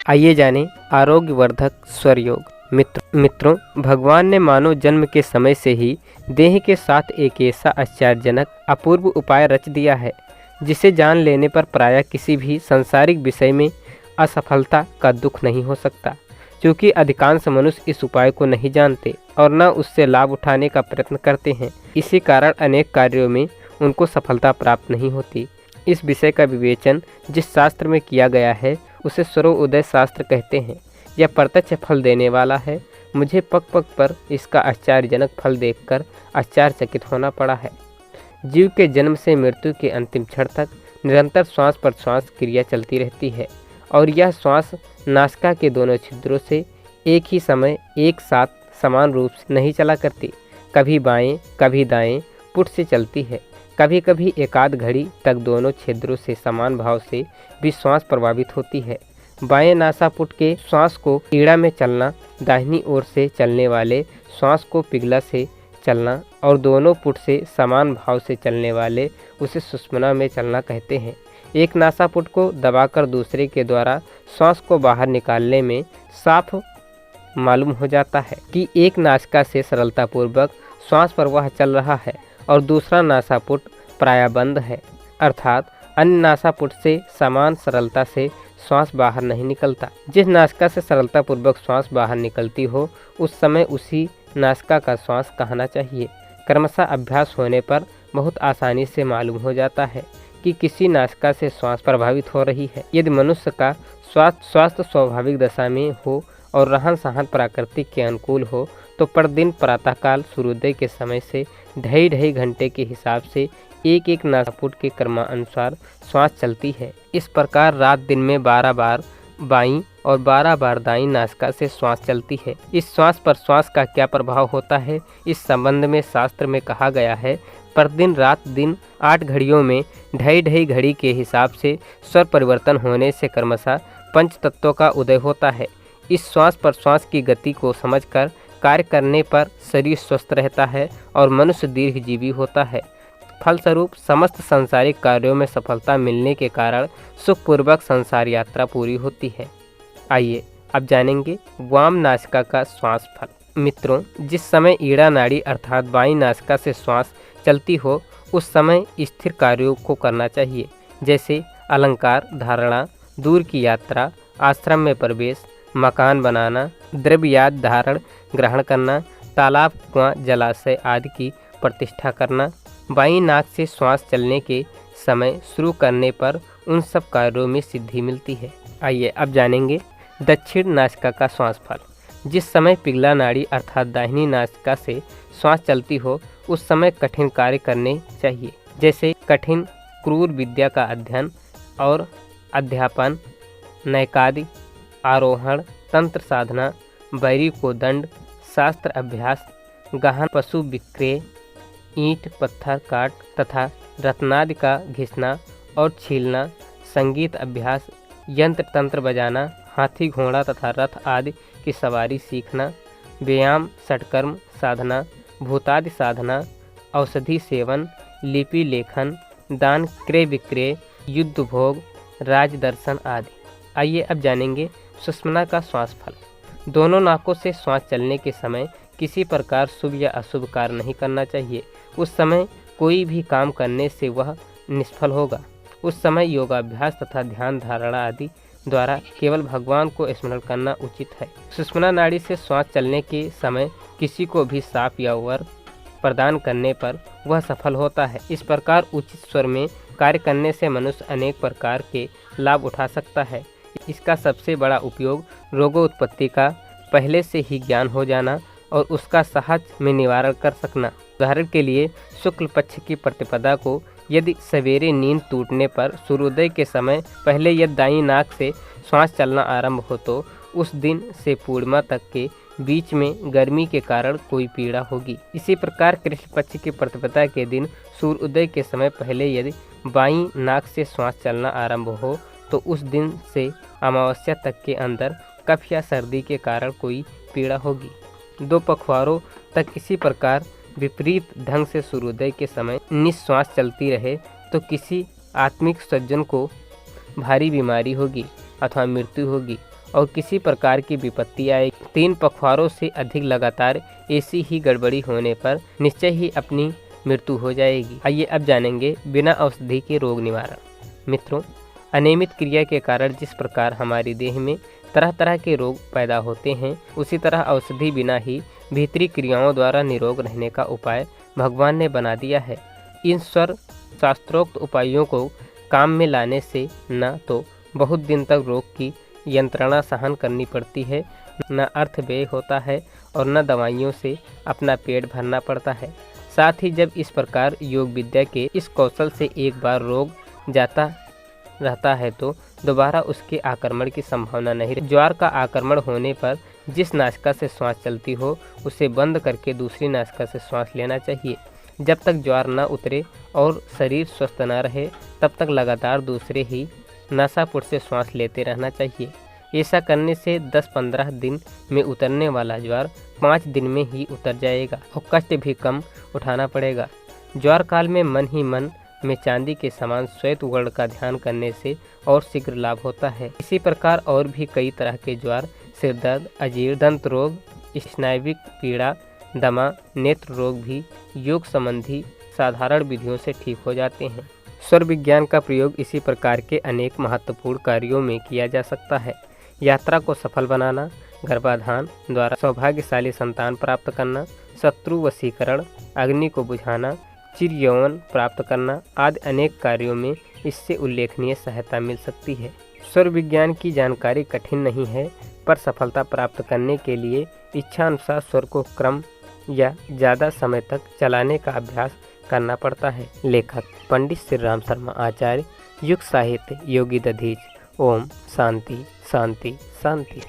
आइए जानें आरोग्यवर्धक स्वर योग। मित्रों, भगवान ने मानव जन्म के समय से ही देह के साथ एक ऐसा आश्चर्यजनक अपूर्व उपाय रच दिया है जिसे जान लेने पर प्रायः किसी भी सांसारिक विषय में असफलता का दुख नहीं हो सकता। क्योंकि अधिकांश मनुष्य इस उपाय को नहीं जानते और न उससे लाभ उठाने का प्रयत्न करते हैं, इसी कारण अनेक कार्यों में उनको सफलता प्राप्त नहीं होती। इस विषय का विवेचन जिस शास्त्र में किया गया है उसे सर्वोदय शास्त्र कहते हैं। यह प्रत्यक्ष फल देने वाला है। मुझे पग पग पर इसका आश्चर्यजनक फल देखकर आश्चर्यचकित होना पड़ा है। जीव के जन्म से मृत्यु के अंतिम क्षण तक निरंतर श्वास प्रश्वास क्रिया चलती रहती है और यह श्वास नासिका के दोनों छिद्रों से एक ही समय एक साथ समान रूप से नहीं चला करती। कभी बाएं कभी दाएं पुट से चलती है। कभी कभी एकाध घड़ी तक दोनों छिद्रों से समान भाव से भी श्वास प्रभावित होती है। बाएं नासापुट के श्वास को ईड़ा में चलना, दाहिनी ओर से चलने वाले श्वास को पिघला से चलना और दोनों पुट से समान भाव से चलने वाले उसे सुषुम्ना में चलना कहते हैं। एक नासापुट को दबाकर दूसरे के द्वारा श्वास को बाहर निकालने में साफ मालूम हो जाता है कि एक नासिका से सरलतापूर्वक श्वास प्रवाह चल रहा है और दूसरा नासापुट प्रायः बंद है, अर्थात अन्य नासापुट से समान सरलता से श्वास बाहर नहीं निकलता। जिस नासिका से सरलतापूर्वक श्वास बाहर निकलती हो उस समय उसी नासिका का श्वास कहना चाहिए। क्रमशः अभ्यास होने पर बहुत आसानी से मालूम हो जाता है कि किसी नासिका से श्वास प्रभावित हो रही है। यदि मनुष्य का स्वास्थ्य स्वाभाविक दशा में हो और रहन सहन प्राकृतिक के अनुकूल हो तो प्रतिदिन प्रातःकाल सूर्योदय के समय से ढाई घंटे के हिसाब से एक एक नासापुट के क्रमानुसार श्वास चलती है। इस प्रकार रात दिन में 12 बार बाईं और 12 बार दाईं नासिका से श्वास चलती है। इस श्वास पर श्वास का क्या प्रभाव होता है, इस संबंध में शास्त्र में कहा गया है, प्रतिदिन रात दिन 8 घड़ियों में ढाई घड़ी के हिसाब से स्वर परिवर्तन होने से क्रमशः पंच तत्वों का उदय होता है। इस श्वास पर श्वास की गति को समझकर कार्य करने पर शरीर स्वस्थ रहता है और मनुष्य दीर्घजीवी होता है। फलस्वरूप समस्त सांसारिक कार्यों में सफलता मिलने के कारण सुखपूर्वक संसार यात्रा पूरी होती है। आइए अब जानेंगे वाम नासिका का श्वास फल। मित्रों, जिस समय ईड़ा नाड़ी अर्थात बाईं नासिका से श्वास चलती हो उस समय स्थिर कार्यों को करना चाहिए, जैसे अलंकार धारणा, दूर की यात्रा, आश्रम में प्रवेश, मकान बनाना, द्रव्यादि धारण ग्रहण करना, तालाब कुआं जलाशय आदि की प्रतिष्ठा करना। बाईं नाक से श्वास चलने के समय शुरू करने पर उन सब कार्यों में सिद्धि मिलती है। आइए अब जानेंगे दक्षिण नासिका का श्वास फल। जिस समय पिघला नाड़ी अर्थात दाहिनी नासिका से श्वास चलती हो उस समय कठिन कार्य करने चाहिए, जैसे कठिन क्रूर विद्या का अध्ययन और अध्यापन, नैकादि, आरोहण, तंत्र साधना, बैरी को दंड, शास्त्र अभ्यास, गहन पशु विक्रय, ईंट पत्थर काट तथा रत्नादि का घिसना और छीलना, संगीत अभ्यास, यंत्र तंत्र बजाना, हाथी घोड़ा तथा रथ आदि की सवारी सीखना, व्यायाम, षटकर्म साधना, भूतादि साधना, औषधि सेवन, लिपि लेखन, दान क्रय विक्रय, युद्ध भोग, राज दर्शन आदि। आइए अब जानेंगे सुषुम्ना का श्वास फल। दोनों नाकों से श्वास चलने के समय किसी प्रकार शुभ या अशुभ कार्य नहीं करना चाहिए। उस समय कोई भी काम करने से वह निष्फल होगा। उस समय योगाभ्यास तथा ध्यान धारणा आदि द्वारा केवल भगवान को स्मरण करना उचित है। सुषुम्ना नाड़ी से श्वास चलने के समय किसी को भी साप या वर प्रदान करने पर वह सफल होता है। इस प्रकार उचित स्वर में कार्य करने से मनुष्य अनेक प्रकार के लाभ उठा सकता है। इसका सबसे बड़ा उपयोग रोगोत्पत्ति का पहले से ही ज्ञान हो जाना और उसका सहज में निवारण कर सकना। उदाहरण के लिए शुक्ल पक्ष की प्रतिपदा को यदि सवेरे नींद टूटने पर सूर्योदय के समय पहले यदि दाईं नाक से श्वास चलना आरंभ हो तो उस दिन से पूर्णिमा तक के बीच में गर्मी के कारण कोई पीड़ा होगी। इसी प्रकार कृष्ण पक्ष की प्रतिपदा के दिन सूर्योदय के समय पहले यदि बाईं नाक से श्वास चलना आरंभ हो तो उस दिन से अमावस्या तक के अंदर कफ या सर्दी के कारण कोई पीड़ा होगी। 2 पखवारों तक इसी प्रकार विपरीत ढंग से सूर्योदय के समय निश्वास चलती रहे तो किसी आत्मिक सज्जन को भारी बीमारी होगी अथवा मृत्यु होगी और किसी प्रकार की विपत्ति आए। 3 पखवाड़ों से अधिक लगातार ऐसी ही गड़बड़ी होने पर निश्चय ही अपनी मृत्यु हो जाएगी। आइए अब जानेंगे बिना औषधि के रोग निवारण। मित्रों, अनियमित क्रिया के कारण जिस प्रकार हमारी देह में तरह तरह के रोग पैदा होते हैं, उसी तरह औषधि बिना ही भीतरी क्रियाओं द्वारा निरोग रहने का उपाय भगवान ने बना दिया है। इन शास्त्रोक्त उपायों को काम में लाने से न तो बहुत दिन तक रोग की यंत्रणा सहन करनी पड़ती है, न अर्थ व्यय होता है और न दवाइयों से अपना पेट भरना पड़ता है। साथ ही जब इस प्रकार योग विद्या के इस कौशल से एक बार रोग जाता रहता है तो दोबारा उसके आक्रमण की संभावना नहीं रहती। ज्वार का आक्रमण होने पर जिस नासिका से श्वास चलती हो उसे बंद करके दूसरी नासिका से श्वास लेना चाहिए। जब तक ज्वार न उतरे और शरीर स्वस्थ न रहे तब तक लगातार दूसरे ही नासापुट से श्वास लेते रहना चाहिए। ऐसा करने से 10-15 दिन में उतरने वाला ज्वार 5 दिन में ही उतर जाएगा और कष्ट भी कम उठाना पड़ेगा। ज्वार काल में मन ही मन में चांदी के समान श्वेत वर्ण का ध्यान करने से और शीघ्र लाभ होता है। इसी प्रकार और भी कई तरह के ज्वार, सिरदर्द, अजीर्ण, दंत रोग, स्नायुविक पीड़ा, दमा, नेत्र रोग भी योग संबंधी साधारण विधियों से ठीक हो जाते हैं। स्वर विज्ञान का प्रयोग इसी प्रकार के अनेक महत्वपूर्ण कार्यों में किया जा सकता है। यात्रा को सफल बनाना, गर्भाधान द्वारा सौभाग्यशाली संतान प्राप्त करना, शत्रु वशीकरण, अग्नि को बुझाना, चिर यौवन प्राप्त करना आदि अनेक कार्यों में इससे उल्लेखनीय सहायता मिल सकती है। स्वर विज्ञान की जानकारी कठिन नहीं है, पर सफलता प्राप्त करने के लिए इच्छा अनुसार स्वर को क्रम या ज़्यादा समय तक चलाने का अभ्यास करना पड़ता है। लेखक पंडित श्री राम शर्मा आचार्य, युग साहित्य, योगी दधीच। ओम शांति शांति शांति।